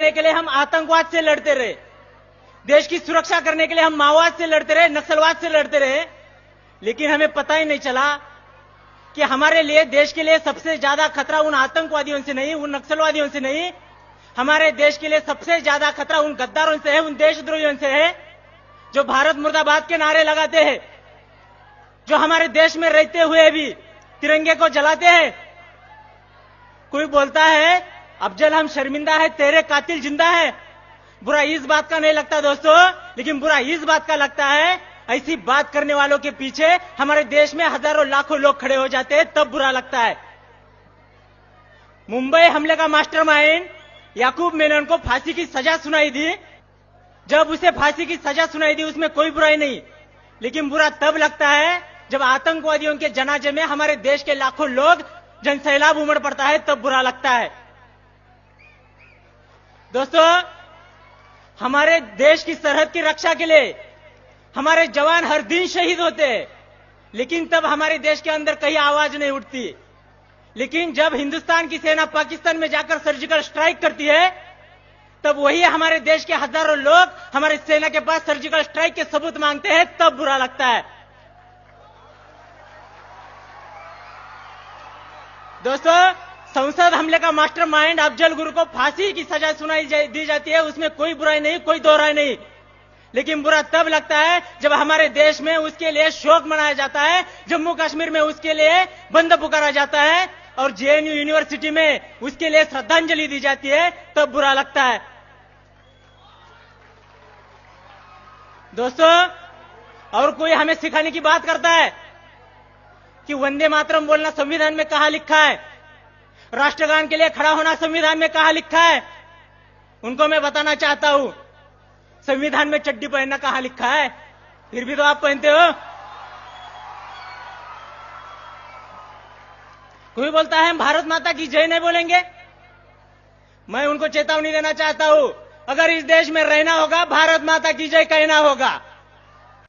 के लिए हम आतंकवाद से लड़ते रहे, देश की सुरक्षा करने के लिए हम माओवाद से लड़ते रहे, नक्सलवाद से लड़ते रहे, लेकिन हमें पता ही नहीं चला कि हमारे लिए, देश के लिए सबसे ज्यादा खतरा उन आतंकवादियों से नहीं, उन नक्सलवादियों से नहीं, हमारे देश के लिए सबसे ज्यादा खतरा उन गद्दारों से है, उन देशद्रोहियों से है जो भारत मुर्दाबाद के नारे लगाते हैं, जो हमारे देश में रहते हुए भी तिरंगे को जलाते हैं। कोई बोलता है अफजल हम शर्मिंदा है, तेरे कातिल जिंदा है। बुरा इस बात का नहीं लगता दोस्तों, लेकिन बुरा इस बात का लगता है ऐसी बात करने वालों के पीछे हमारे देश में हजारों लाखों लोग खड़े हो जाते हैं, तब बुरा लगता है। मुंबई हमले का मास्टरमाइंड याकूब मेनन को फांसी की सजा सुनाई दी। जब उसे फांसी की सजा सुनाई दी उसमें कोई बुराई नहीं, लेकिन बुरा तब लगता है जब आतंकवादियों के जनाजे में हमारे देश के लाखों लोग जनसैलाब उमड़ पड़ता है, तब बुरा लगता है। दोस्तों, हमारे देश की सरहद की रक्षा के लिए हमारे जवान हर दिन शहीद होते हैं, लेकिन तब हमारे देश के अंदर कहीं आवाज नहीं उठती। लेकिन जब हिंदुस्तान की सेना पाकिस्तान में जाकर सर्जिकल स्ट्राइक करती है, तब वही हमारे देश के हजारों लोग हमारे सेना के पास सर्जिकल स्ट्राइक के सबूत मांगते हैं, तब बुरा लगता है। दोस्तों, संसद हमले का मास्टरमाइंड अफजल गुरु को फांसी की सजा सुनाई दी जाती है, उसमें कोई बुराई नहीं, कोई दो राय नहीं, लेकिन बुरा तब लगता है जब हमारे देश में उसके लिए शोक मनाया जाता है, जम्मू कश्मीर में उसके लिए बंद पुकारा जाता है और जेएनयू यूनिवर्सिटी में उसके लिए श्रद्धांजलि दी जाती है, तब बुरा लगता है। दोस्तों, और कोई हमें सिखाने की बात करता है कि वंदे मातरम बोलना संविधान में कहां लिखा है, राष्ट्रगान के लिए खड़ा होना संविधान में कहां लिखा है। उनको मैं बताना चाहता हूं, संविधान में चड्डी पहनना कहां लिखा है, फिर भी तो आप पहनते हो। कोई बोलता है हम भारत माता की जय नहीं बोलेंगे। मैं उनको चेतावनी देना चाहता हूं, अगर इस देश में रहना होगा भारत माता की जय कहना होगा।